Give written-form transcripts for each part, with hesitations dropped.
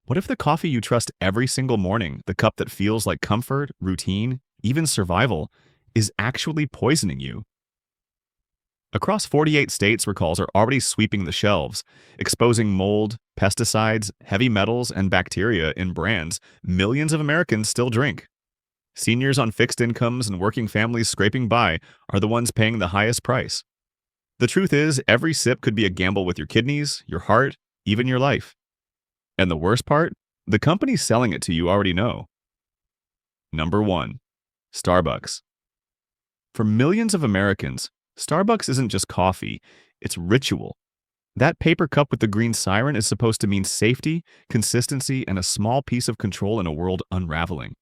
What if the coffee you trust every single morning, the cup that feels like comfort, routine, even survival, is actually poisoning you? Across 48 states, recalls are already sweeping the shelves, exposing mold, pesticides, heavy metals, and bacteria in brands millions of Americans still drink. Seniors on fixed incomes and working families scraping by are the ones paying the highest price. The truth is, every sip could be a gamble with your kidneys, your heart, even your life. And the worst part? The companies selling it to you already know. Number 1. Starbucks. For millions of Americans, Starbucks isn't just coffee, it's ritual. That paper cup with the green siren is supposed to mean safety, consistency, and a small piece of control in a world unraveling.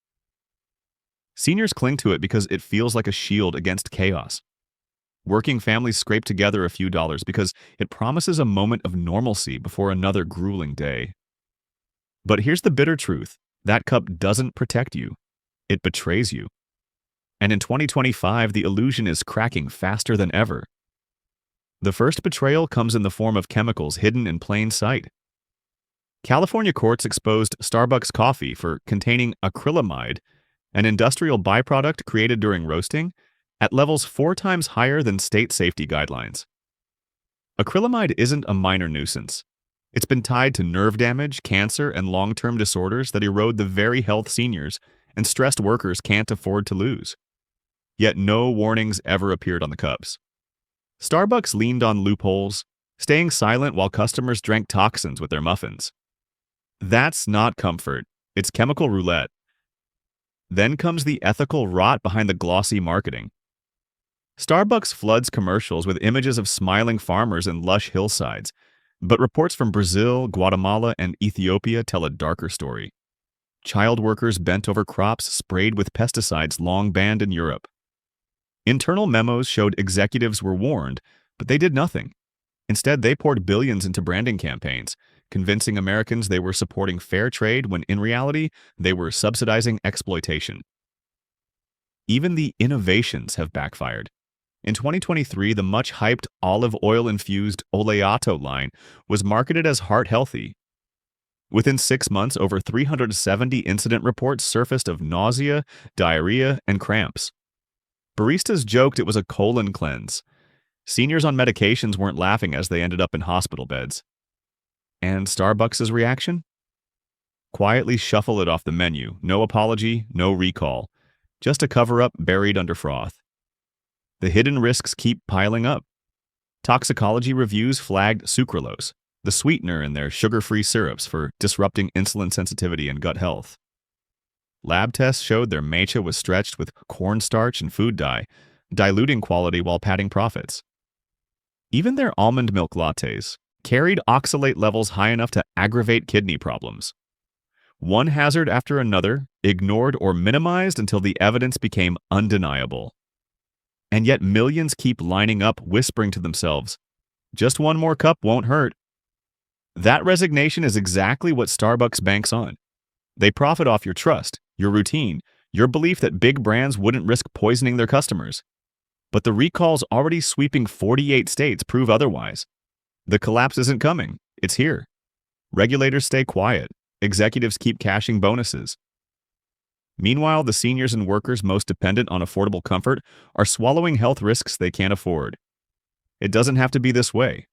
Seniors cling to it because it feels like a shield against chaos. Working families scrape together a few dollars because it promises a moment of normalcy before another grueling day. But here's the bitter truth. That cup doesn't protect you. It betrays you. And in 2025, the illusion is cracking faster than ever. The first betrayal comes in the form of chemicals hidden in plain sight. California courts exposed Starbucks coffee for containing acrylamide, an industrial byproduct created during roasting, at levels 4 times higher than state safety guidelines. Acrylamide isn't a minor nuisance. It's been tied to nerve damage, cancer, and long-term disorders that erode the very health seniors and stressed workers can't afford to lose. Yet no warnings ever appeared on the cups. Starbucks leaned on loopholes, staying silent while customers drank toxins with their muffins. That's not comfort, it's chemical roulette. Then comes the ethical rot behind the glossy marketing. Starbucks floods commercials with images of smiling farmers and lush hillsides, but reports from Brazil, Guatemala, and Ethiopia tell a darker story. Child workers bent over crops sprayed with pesticides long banned in Europe. Internal memos showed executives were warned, but they did nothing. Instead, they poured billions into branding campaigns, convincing Americans they were supporting fair trade when in reality, they were subsidizing exploitation. Even the innovations have backfired. In 2023, the much-hyped olive oil-infused Oleato line was marketed as heart-healthy. Within 6 months, over 370 incident reports surfaced of nausea, diarrhea, and cramps. Baristas joked it was a colon cleanse. Seniors on medications weren't laughing as they ended up in hospital beds. And Starbucks' reaction? Quietly shuffle it off the menu. No apology, no recall. Just a cover-up buried under froth. The hidden risks keep piling up. Toxicology reviews flagged sucralose, the sweetener in their sugar-free syrups, for disrupting insulin sensitivity and gut health. Lab tests showed their matcha was stretched with cornstarch and food dye, diluting quality while padding profits. Even their almond milk lattes carried oxalate levels high enough to aggravate kidney problems. One hazard after another, ignored or minimized until the evidence became undeniable. And yet millions keep lining up, whispering to themselves, "Just one more cup won't hurt." That resignation is exactly what Starbucks banks on. They profit off your trust, your routine, your belief that big brands wouldn't risk poisoning their customers. But the recalls already sweeping 48 states prove otherwise. The collapse isn't coming, it's here. Regulators stay quiet, executives keep cashing bonuses. Meanwhile, the seniors and workers most dependent on affordable comfort are swallowing health risks they can't afford. It doesn't have to be this way.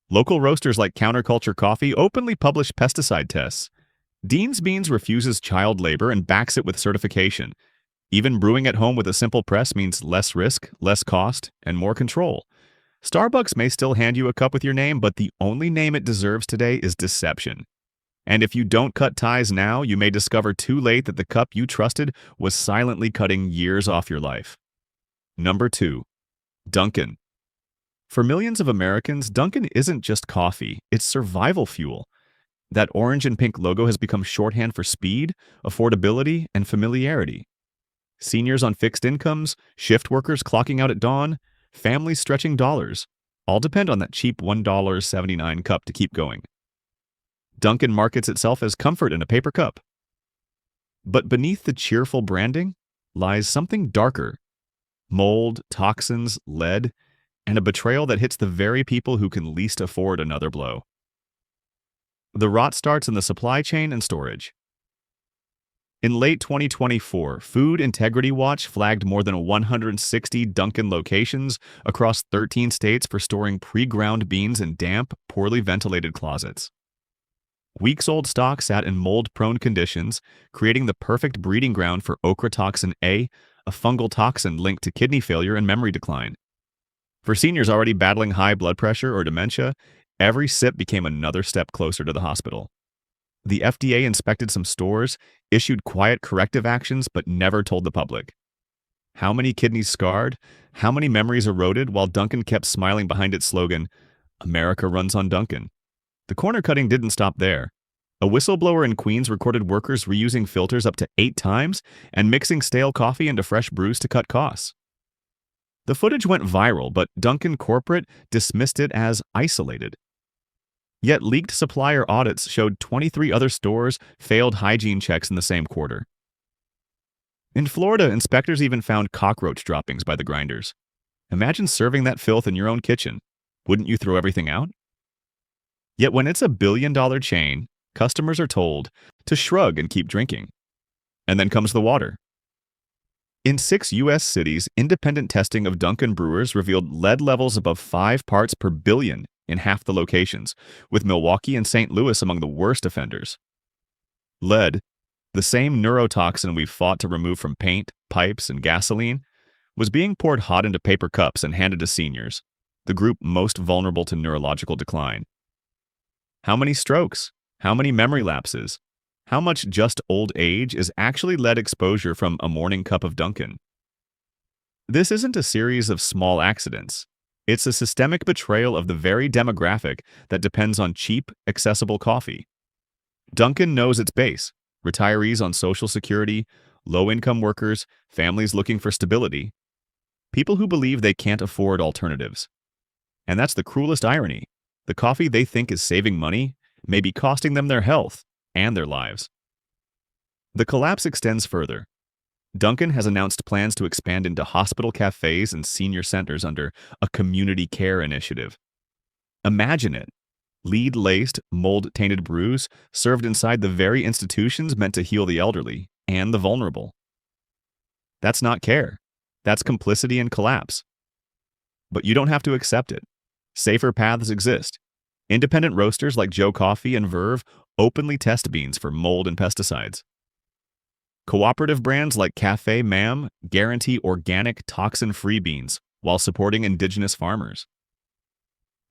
Local roasters like Counterculture Coffee openly publish pesticide tests. Dean's Beans refuses child labor and backs it with certification. Even brewing at home with a simple press means less risk, less cost, and more control. Starbucks may still hand you a cup with your name, but the only name it deserves today is deception. And if you don't cut ties now, you may discover too late that the cup you trusted was silently cutting years off your life. Number 2. Dunkin'. For millions of Americans, Dunkin' isn't just coffee, it's survival fuel. That orange and pink logo has become shorthand for speed, affordability, and familiarity. Seniors on fixed incomes, shift workers clocking out at dawn, families stretching dollars, all depend on that cheap $1.79 cup to keep going. Dunkin' markets itself as comfort in a paper cup. But beneath the cheerful branding lies something darker. Mold, toxins, lead, and a betrayal that hits the very people who can least afford another blow. The rot starts in the supply chain and storage. In late 2024, Food Integrity Watch flagged more than 160 Dunkin' locations across 13 states for storing pre-ground beans in damp, poorly ventilated closets. Weeks-old stock sat in mold-prone conditions, creating the perfect breeding ground for ochratoxin A fungal toxin linked to kidney failure and memory decline. For seniors already battling high blood pressure or dementia, every sip became another step closer to the hospital. The FDA inspected some stores, issued quiet corrective actions, but never told the public. How many kidneys scarred? How many memories eroded while Dunkin' kept smiling behind its slogan, "America runs on Dunkin'"? The corner cutting didn't stop there. A whistleblower in Queens recorded workers reusing filters up to 8 times and mixing stale coffee into fresh brews to cut costs. The footage went viral, but Dunkin' corporate dismissed it as isolated. Yet leaked supplier audits showed 23 other stores failed hygiene checks in the same quarter. In Florida, inspectors even found cockroach droppings by the grinders. Imagine serving that filth in your own kitchen. Wouldn't you throw everything out? Yet when it's a billion-dollar chain, customers are told to shrug and keep drinking. And then comes the water. In 6 U.S. cities, independent testing of Dunkin' brewers revealed lead levels above 5 parts per billion in half the locations, with Milwaukee and St. Louis among the worst offenders. Lead, the same neurotoxin we've fought to remove from paint, pipes, and gasoline, was being poured hot into paper cups and handed to seniors, the group most vulnerable to neurological decline. How many strokes? How many memory lapses? How much just old age is actually lead exposure from a morning cup of Dunkin'? This isn't a series of small accidents. It's a systemic betrayal of the very demographic that depends on cheap, accessible coffee. Dunkin' knows its base: retirees on Social Security, low-income workers, families looking for stability, people who believe they can't afford alternatives. And that's the cruelest irony. The coffee they think is saving money may be costing them their health and their lives. The collapse extends further. Dunkin' has announced plans to expand into hospital cafes and senior centers under a community care initiative. Imagine it. Lead-laced, mold-tainted brews served inside the very institutions meant to heal the elderly and the vulnerable. That's not care. That's complicity and collapse. But you don't have to accept it. Safer paths exist. Independent roasters like Joe Coffee and Verve openly test beans for mold and pesticides. Cooperative brands like Cafe Mam guarantee organic, toxin-free beans while supporting indigenous farmers.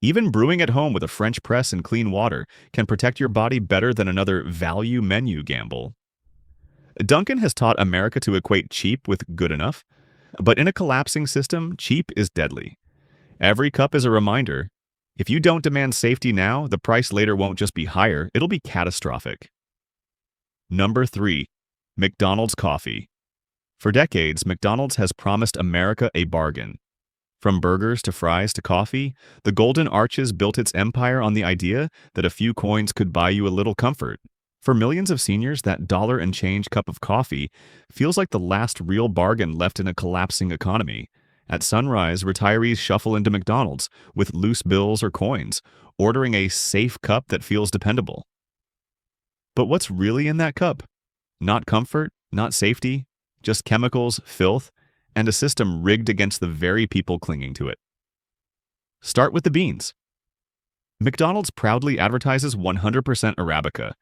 Even brewing at home with a French press and clean water can protect your body better than another value menu gamble. Dunkin' has taught America to equate cheap with good enough, but in a collapsing system, cheap is deadly. Every cup is a reminder: if you don't demand safety now, the price later won't just be higher, it'll be catastrophic. Number 3. McDonald's coffee. For decades, McDonald's has promised America a bargain. From burgers to fries to coffee, the Golden Arches built its empire on the idea that a few coins could buy you a little comfort. For millions of seniors, that dollar and change cup of coffee feels like the last real bargain left in a collapsing economy. At sunrise, retirees shuffle into McDonald's with loose bills or coins, ordering a safe cup that feels dependable. But what's really in that cup? Not comfort, not safety, just chemicals, filth, and a system rigged against the very people clinging to it. Start with the beans. McDonald's proudly advertises 100% Arabica,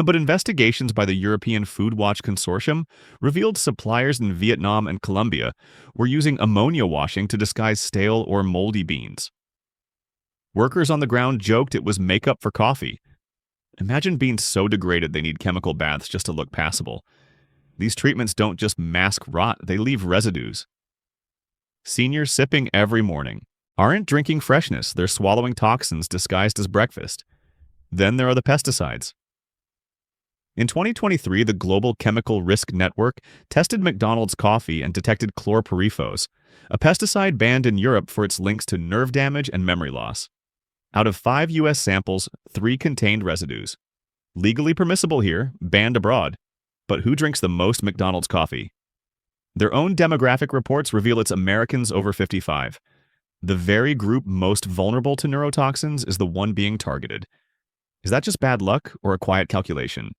but investigations by the European Food Watch Consortium revealed suppliers in Vietnam and Colombia were using ammonia washing to disguise stale or moldy beans. Workers on the ground joked it was makeup for coffee. Imagine being so degraded they need chemical baths just to look passable. These treatments don't just mask rot, they leave residues. Seniors sipping every morning aren't drinking freshness, they're swallowing toxins disguised as breakfast. Then there are the pesticides. In 2023, the Global Chemical Risk Network tested McDonald's coffee and detected chlorpyrifos, a pesticide banned in Europe for its links to nerve damage and memory loss. Out of 5 U.S. samples, 3 contained residues. Legally permissible here, banned abroad. But who drinks the most McDonald's coffee? Their own demographic reports reveal it's Americans over 55. The very group most vulnerable to neurotoxins is the one being targeted. Is that just bad luck or a quiet calculation?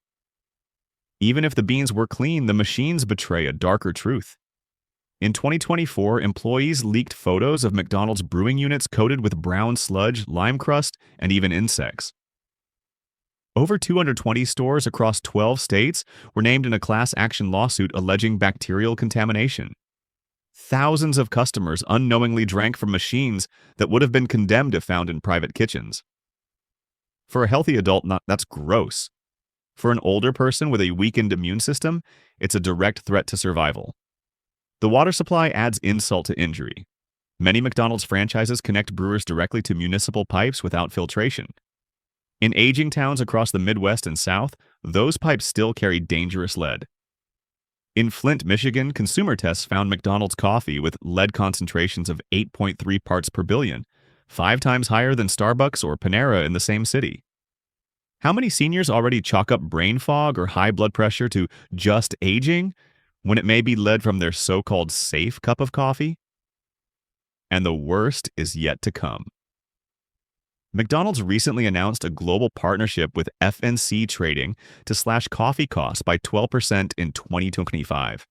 Even if the beans were clean, the machines betray a darker truth. In 2024, employees leaked photos of McDonald's brewing units coated with brown sludge, lime crust, and even insects. Over 220 stores across 12 states were named in a class action lawsuit alleging bacterial contamination. Thousands of customers unknowingly drank from machines that would have been condemned if found in private kitchens. For a healthy adult, that's gross. For an older person with a weakened immune system, it's a direct threat to survival. The water supply adds insult to injury. Many McDonald's franchises connect brewers directly to municipal pipes without filtration. In aging towns across the Midwest and South, those pipes still carry dangerous lead. In Flint, Michigan, consumer tests found McDonald's coffee with lead concentrations of 8.3 parts per billion, 5 times higher than Starbucks or Panera in the same city. How many seniors already chalk up brain fog or high blood pressure to just aging, when it may be lead from their so-called safe cup of coffee? And the worst is yet to come. McDonald's recently announced a global partnership with FNC Trading to slash coffee costs by 12% in 2025.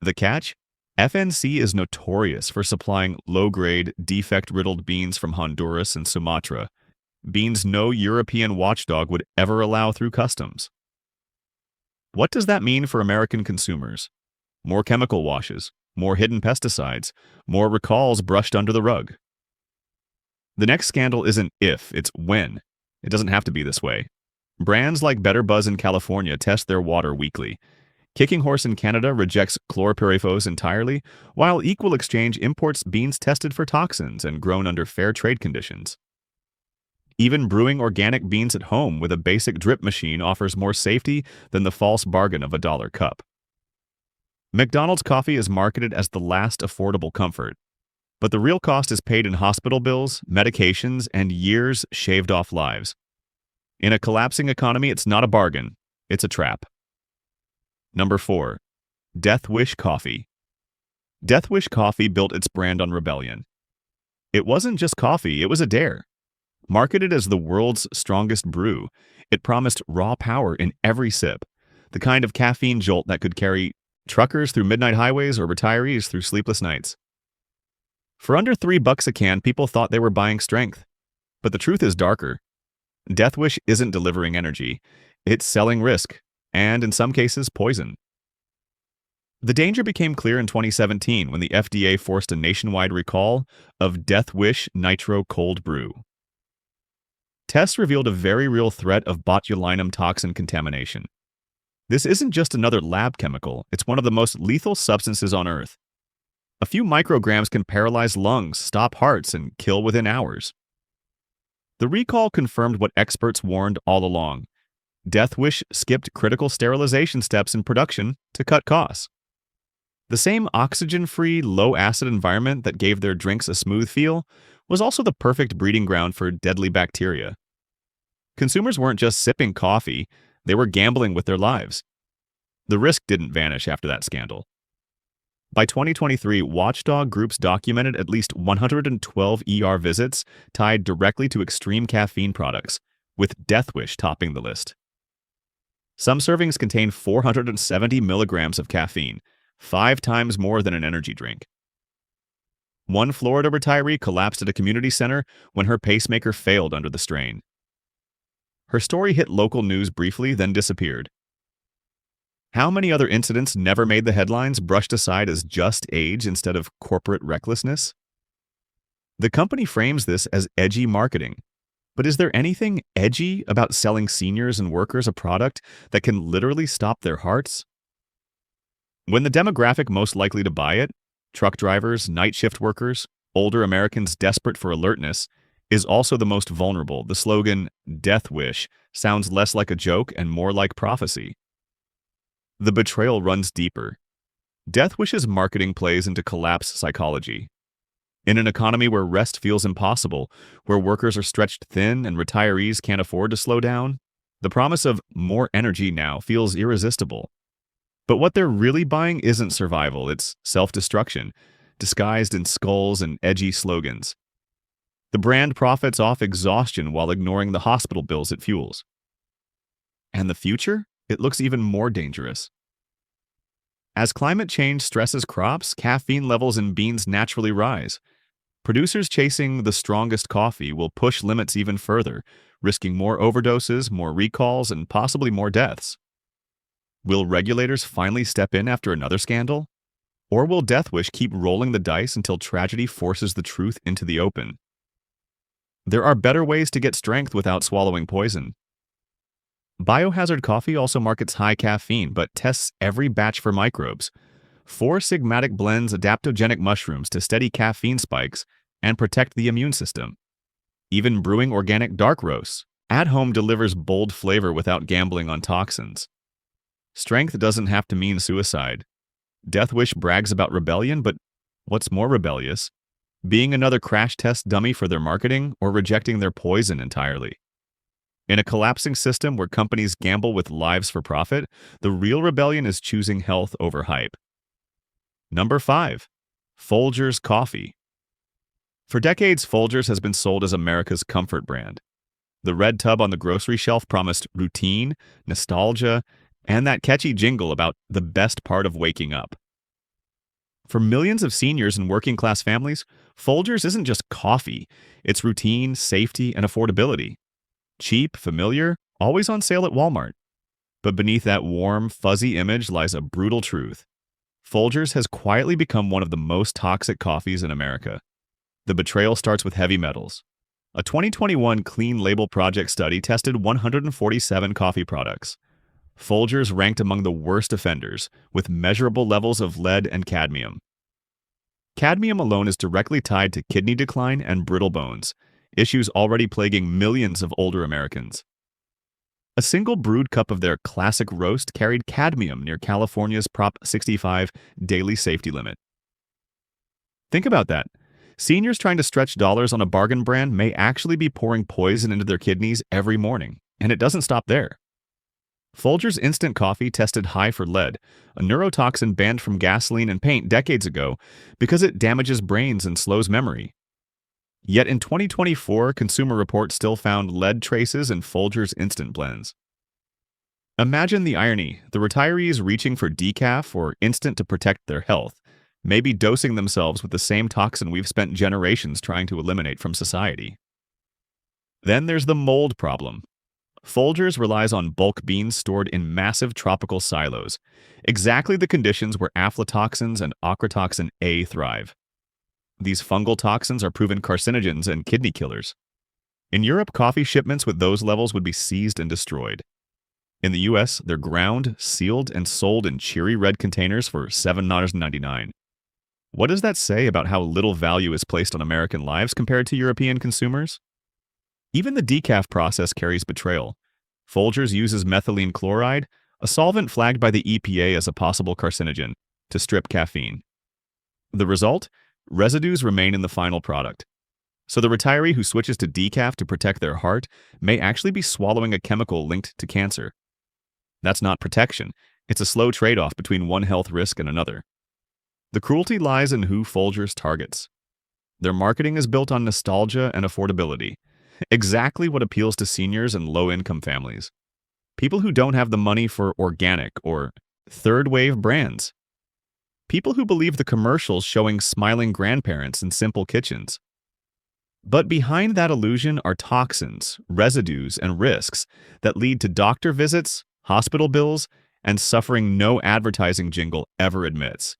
The catch? FNC is notorious for supplying low-grade, defect-riddled beans from Honduras and Sumatra, beans no European watchdog would ever allow through customs. What does that mean for American consumers? More chemical washes, more hidden pesticides, more recalls brushed under the rug. The next scandal isn't if, it's when. It doesn't have to be this way. Brands like Better Buzz in California test their water weekly. Kicking Horse in Canada rejects chlorpyrifos entirely, while Equal Exchange imports beans tested for toxins and grown under fair trade conditions. Even brewing organic beans at home with a basic drip machine offers more safety than the false bargain of a $1 cup. McDonald's coffee is marketed as the last affordable comfort, but the real cost is paid in hospital bills, medications, and years shaved off lives. In a collapsing economy, it's not a bargain, it's a trap. Number 4. Death Wish Coffee. Death Wish Coffee built its brand on rebellion. It wasn't just coffee, it was a dare. Marketed as the world's strongest brew, it promised raw power in every sip, the kind of caffeine jolt that could carry truckers through midnight highways or retirees through sleepless nights. For under $3 a can, people thought they were buying strength. But the truth is darker. Death Wish isn't delivering energy, it's selling risk, and in some cases, poison. The danger became clear in 2017 when the FDA forced a nationwide recall of Death Wish Nitro Cold Brew. Tests revealed a very real threat of botulinum toxin contamination. This isn't just another lab chemical, it's one of the most lethal substances on Earth. A few micrograms can paralyze lungs, stop hearts, and kill within hours. The recall confirmed what experts warned all along. Death Wish skipped critical sterilization steps in production to cut costs. The same oxygen-free, low-acid environment that gave their drinks a smooth feel was also the perfect breeding ground for deadly bacteria. Consumers weren't just sipping coffee, they were gambling with their lives. The risk didn't vanish after that scandal. By 2023, watchdog groups documented at least 112 ER visits tied directly to extreme caffeine products, with Death Wish topping the list. Some servings contain 470 milligrams of caffeine, 5 times more than an energy drink. One Florida retiree collapsed at a community center when her pacemaker failed under the strain. Her story hit local news briefly, then disappeared. How many other incidents never made the headlines, brushed aside as just age instead of corporate recklessness? The company frames this as edgy marketing. But is there anything edgy about selling seniors and workers a product that can literally stop their hearts? When the demographic most likely to buy it, truck drivers, night shift workers, older Americans desperate for alertness, is also the most vulnerable, the slogan, Death Wish, sounds less like a joke and more like prophecy. The betrayal runs deeper. Death Wish's marketing plays into collapse psychology. In an economy where rest feels impossible, where workers are stretched thin and retirees can't afford to slow down, the promise of more energy now feels irresistible. But what they're really buying isn't survival, it's self-destruction, disguised in skulls and edgy slogans. The brand profits off exhaustion while ignoring the hospital bills it fuels. And the future? It looks even more dangerous. As climate change stresses crops, caffeine levels in beans naturally rise. Producers chasing the strongest coffee will push limits even further, risking more overdoses, more recalls, and possibly more deaths. Will regulators finally step in after another scandal? Or will Death Wish keep rolling the dice until tragedy forces the truth into the open? There are better ways to get strength without swallowing poison. Biohazard Coffee also markets high caffeine but tests every batch for microbes. 4-Sigmatic blends adaptogenic mushrooms to steady caffeine spikes and protect the immune system. Even brewing organic dark roasts at home delivers bold flavor without gambling on toxins. Strength doesn't have to mean suicide. Death Wish brags about rebellion, but what's more rebellious? Being another crash test dummy for their marketing or rejecting their poison entirely. In a collapsing system where companies gamble with lives for profit, the real rebellion is choosing health over hype. Number 5. Folgers Coffee. For decades, Folgers has been sold as America's comfort brand. The red tub on the grocery shelf promised routine, nostalgia, and that catchy jingle about the best part of waking up. For millions of seniors and working-class families, Folgers isn't just coffee. It's routine, safety, and affordability. Cheap, familiar, always on sale at Walmart. But beneath that warm, fuzzy image lies a brutal truth. Folgers has quietly become one of the most toxic coffees in America. The betrayal starts with heavy metals. A 2021 Clean Label Project study tested 147 coffee products. Folgers ranked among the worst offenders, with measurable levels of lead and cadmium. Cadmium alone is directly tied to kidney decline and brittle bones, issues already plaguing millions of older Americans. A single brewed cup of their classic roast carried cadmium near California's Prop 65 daily safety limit. Think about that. Seniors trying to stretch dollars on a bargain brand may actually be pouring poison into their kidneys every morning, and it doesn't stop there. Folgers instant coffee tested high for lead, a neurotoxin banned from gasoline and paint decades ago because it damages brains and slows memory. Yet in 2024, Consumer Reports still found lead traces in Folgers instant blends. Imagine the irony: the retirees reaching for decaf or instant to protect their health may be dosing themselves with the same toxin we've spent generations trying to eliminate from society. Then there's the mold problem. Folgers relies on bulk beans stored in massive tropical silos, exactly the conditions where aflatoxins and ochratoxin A thrive. These fungal toxins are proven carcinogens and kidney killers. In Europe, coffee shipments with those levels would be seized and destroyed. In the US, they're ground, sealed, and sold in cheery red containers for $7.99. What does that say about how little value is placed on American lives compared to European consumers? Even the decaf process carries betrayal. Folgers uses methylene chloride, a solvent flagged by the EPA as a possible carcinogen, to strip caffeine. The result? Residues remain in the final product. So the retiree who switches to decaf to protect their heart may actually be swallowing a chemical linked to cancer. That's not protection. It's a slow trade-off between one health risk and another. The cruelty lies in who Folgers targets. Their marketing is built on nostalgia and affordability. Exactly what appeals to seniors and low-income families. People who don't have the money for organic or third-wave brands. People who believe the commercials showing smiling grandparents in simple kitchens. But behind that illusion are toxins, residues, and risks that lead to doctor visits, hospital bills, and suffering no advertising jingle ever admits.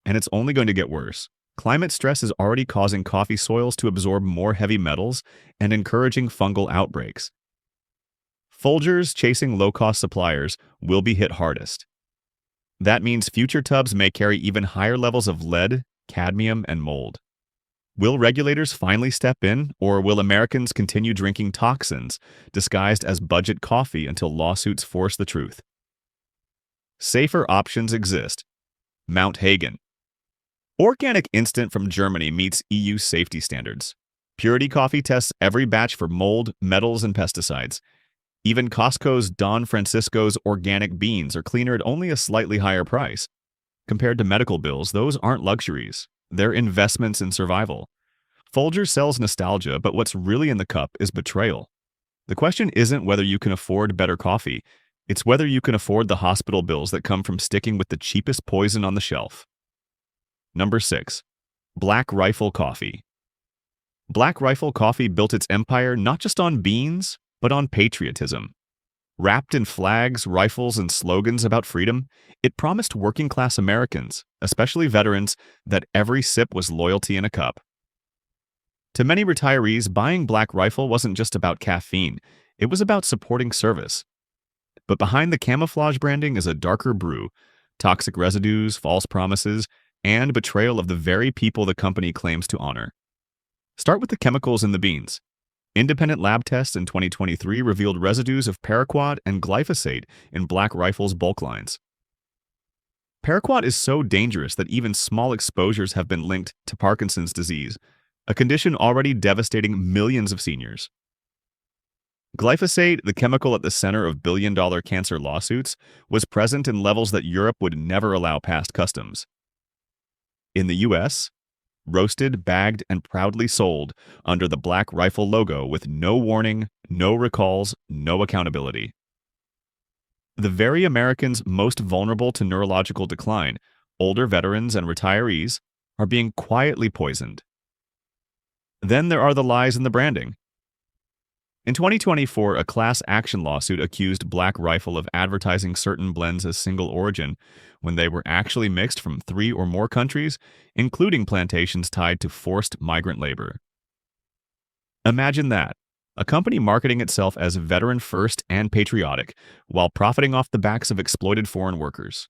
And it's only going to get worse. Climate stress is already causing coffee soils to absorb more heavy metals and encouraging fungal outbreaks. Folgers chasing low-cost suppliers will be hit hardest. That means future tubs may carry even higher levels of lead, cadmium, and mold. Will regulators finally step in, or will Americans continue drinking toxins disguised as budget coffee until lawsuits force the truth? Safer options exist. Mount Hagen. Organic Instant from Germany meets EU safety standards. Purity Coffee tests every batch for mold, metals, and pesticides. Even Costco's Don Francisco's organic beans are cleaner at only a slightly higher price. Compared to medical bills, those aren't luxuries. They're investments in survival. Folgers sells nostalgia, but what's really in the cup is betrayal. The question isn't whether you can afford better coffee, it's whether you can afford the hospital bills that come from sticking with the cheapest poison on the shelf. Number 6. Black Rifle Coffee. Black Rifle Coffee built its empire not just on beans, but on patriotism. Wrapped in flags, rifles, and slogans about freedom, it promised working-class Americans, especially veterans, that every sip was loyalty in a cup. To many retirees, buying Black Rifle wasn't just about caffeine, it was about supporting service. But behind the camouflage branding is a darker brew: toxic residues, false promises, and betrayal of the very people the company claims to honor. Start with the chemicals in the beans. Independent lab tests in 2023 revealed residues of paraquat and glyphosate in Black Rifle's bulk lines. Paraquat is so dangerous that even small exposures have been linked to Parkinson's disease, a condition already devastating millions of seniors. Glyphosate, the chemical at the center of billion-dollar cancer lawsuits, was present in levels that Europe would never allow past customs. In the US, roasted, bagged, and proudly sold under the Black Rifle logo with no warning, no recalls, no accountability. The very Americans most vulnerable to neurological decline, older veterans and retirees, are being quietly poisoned. Then there are the lies in the branding. In 2024, a class action lawsuit accused Black Rifle of advertising certain blends as single origin when they were actually mixed from 3 or more countries, including plantations tied to forced migrant labor. Imagine that, a company marketing itself as veteran-first and patriotic, while profiting off the backs of exploited foreign workers.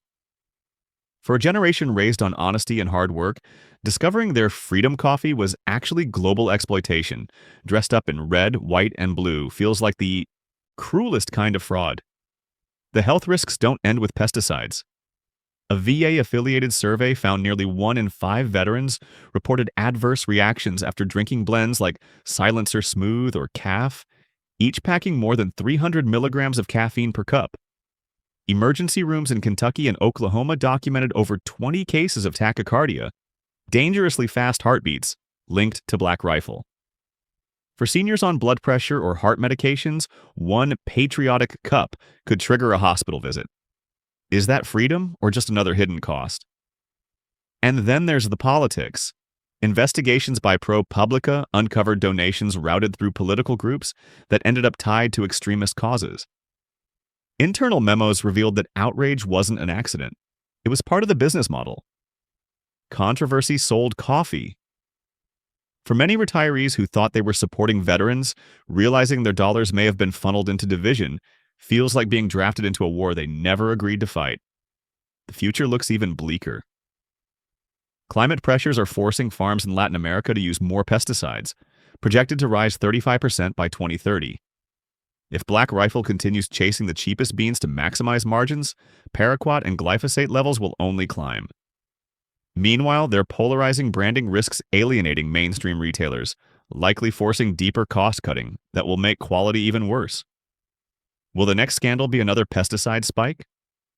For a generation raised on honesty and hard work, discovering their freedom coffee was actually global exploitation, dressed up in red, white, and blue, feels like the cruelest kind of fraud. The health risks don't end with pesticides. A VA-affiliated survey found nearly 1 in 5 veterans reported adverse reactions after drinking blends like Silencer Smooth or CAF, each packing more than 300 milligrams of caffeine per cup. Emergency rooms in Kentucky and Oklahoma documented over 20 cases of tachycardia, dangerously fast heartbeats, linked to Black Rifle. For seniors on blood pressure or heart medications, one patriotic cup could trigger a hospital visit. Is that freedom or just another hidden cost? And then there's the politics. Investigations by ProPublica uncovered donations routed through political groups that ended up tied to extremist causes. Internal memos revealed that outrage wasn't an accident. It was part of the business model. Controversy sold coffee. For many retirees who thought they were supporting veterans, realizing their dollars may have been funneled into division feels like being drafted into a war they never agreed to fight. The future looks even bleaker. Climate pressures are forcing farms in Latin America to use more pesticides, projected to rise 35% by 2030. If Black Rifle continues chasing the cheapest beans to maximize margins, paraquat and glyphosate levels will only climb. Meanwhile, their polarizing branding risks alienating mainstream retailers, likely forcing deeper cost cutting that will make quality even worse. Will the next scandal be another pesticide spike?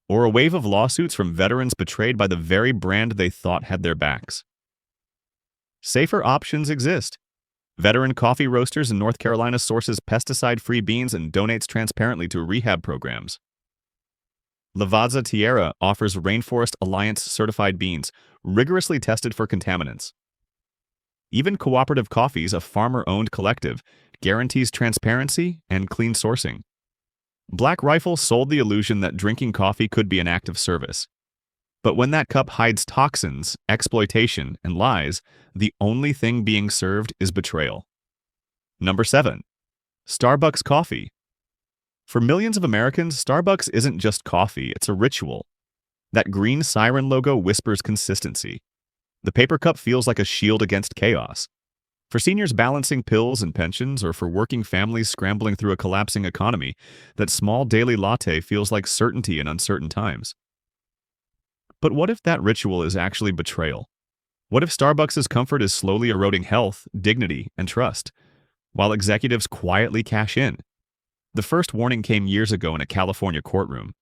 Or a wave of lawsuits from veterans betrayed by the very brand they thought had their backs? Safer options exist. Veteran Coffee Roasters in North Carolina sources pesticide-free beans and donates transparently to rehab programs. Lavazza Tierra offers Rainforest Alliance certified beans, rigorously tested for contaminants. Even Cooperative Coffees, a farmer-owned collective, guarantees transparency and clean sourcing. Black Rifle sold the illusion that drinking coffee could be an act of service. But when that cup hides toxins, exploitation, and lies, the only thing being served is betrayal. Number 7. Starbucks coffee. For millions of Americans, Starbucks isn't just coffee, it's a ritual. That green siren logo whispers consistency. The paper cup feels like a shield against chaos. For seniors balancing pills and pensions, or for working families scrambling through a collapsing economy, that small daily latte feels like certainty in uncertain times. But what if that ritual is actually betrayal? What if Starbucks' comfort is slowly eroding health, dignity, and trust, while executives quietly cash in? The first warning came years ago in a California courtroom.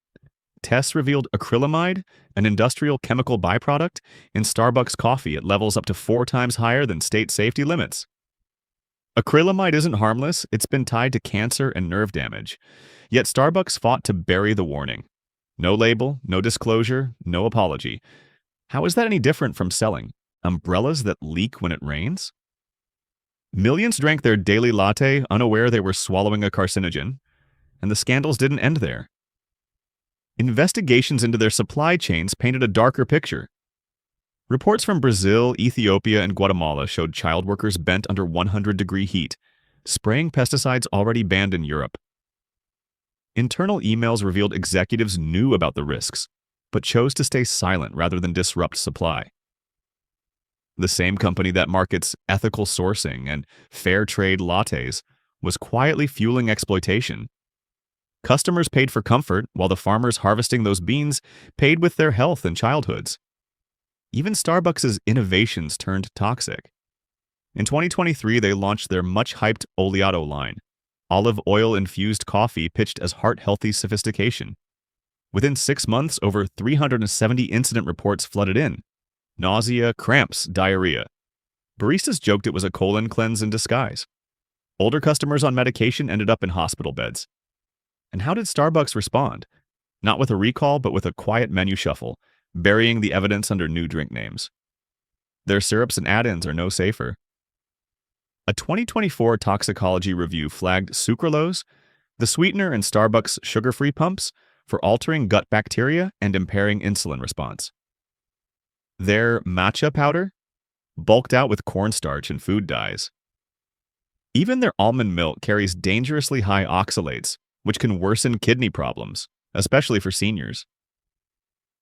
Tests revealed acrylamide, an industrial chemical byproduct, in Starbucks coffee at levels up to 4 times higher than state safety limits. Acrylamide isn't harmless, it's been tied to cancer and nerve damage. Yet Starbucks fought to bury the warning. No label, no disclosure, no apology. How is that any different from selling umbrellas that leak when it rains? Millions drank their daily latte unaware they were swallowing a carcinogen, and the scandals didn't end there. Investigations into their supply chains painted a darker picture. Reports from Brazil, Ethiopia, and Guatemala showed child workers bent under 100-degree heat, spraying pesticides already banned in Europe. Internal emails revealed executives knew about the risks, but chose to stay silent rather than disrupt supply. The same company that markets ethical sourcing and fair trade lattes was quietly fueling exploitation. Customers paid for comfort, while the farmers harvesting those beans paid with their health and childhoods. Even Starbucks' innovations turned toxic. In 2023, they launched their much-hyped Oleato line, olive oil-infused coffee pitched as heart-healthy sophistication. Within 6 months, over 370 incident reports flooded in. Nausea, cramps, diarrhea. Baristas joked it was a colon cleanse in disguise. Older customers on medication ended up in hospital beds. And how did Starbucks respond? Not with a recall, but with a quiet menu shuffle, burying the evidence under new drink names. Their syrups and add-ins are no safer. A 2024 toxicology review flagged sucralose, the sweetener in Starbucks sugar-free pumps, for altering gut bacteria and impairing insulin response. Their matcha powder, bulked out with cornstarch and food dyes. Even their almond milk carries dangerously high oxalates, which can worsen kidney problems, especially for seniors.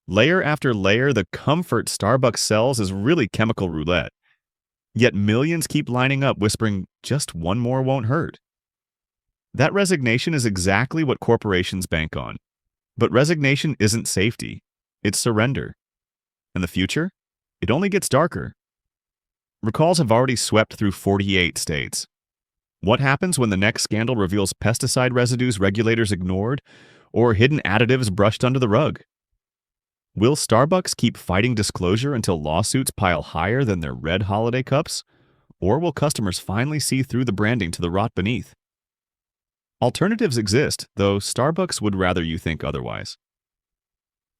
Layer after layer, the comfort Starbucks sells is really chemical roulette. Yet millions keep lining up whispering, just one more won't hurt. That resignation is exactly what corporations bank on. But resignation isn't safety, it's surrender. And the future? It only gets darker. Recalls have already swept through 48 states. What happens when the next scandal reveals pesticide residues regulators ignored or hidden additives brushed under the rug? Will Starbucks keep fighting disclosure until lawsuits pile higher than their red holiday cups? Or will customers finally see through the branding to the rot beneath? Alternatives exist, though Starbucks would rather you think otherwise.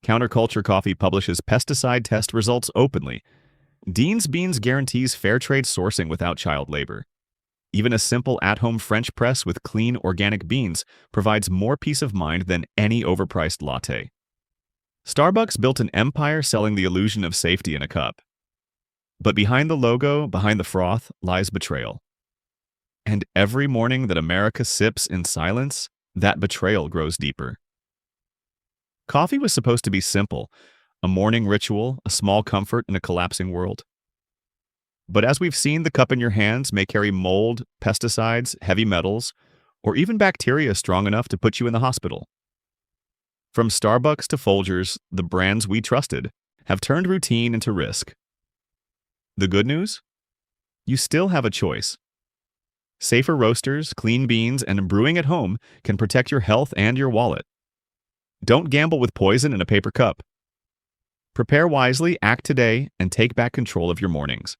Counterculture Coffee publishes pesticide test results openly. Dean's Beans guarantees fair trade sourcing without child labor. Even a simple at-home French press with clean organic beans provides more peace of mind than any overpriced latte. Starbucks built an empire selling the illusion of safety in a cup. But behind the logo, behind the froth, lies betrayal. And every morning that America sips in silence, that betrayal grows deeper. Coffee was supposed to be simple, a morning ritual, a small comfort in a collapsing world. But as we've seen, the cup in your hands may carry mold, pesticides, heavy metals, or even bacteria strong enough to put you in the hospital. From Starbucks to Folgers, the brands we trusted have turned routine into risk. The good news? You still have a choice. Safer roasters, clean beans, and brewing at home can protect your health and your wallet. Don't gamble with poison in a paper cup. Prepare wisely, act today, and take back control of your mornings.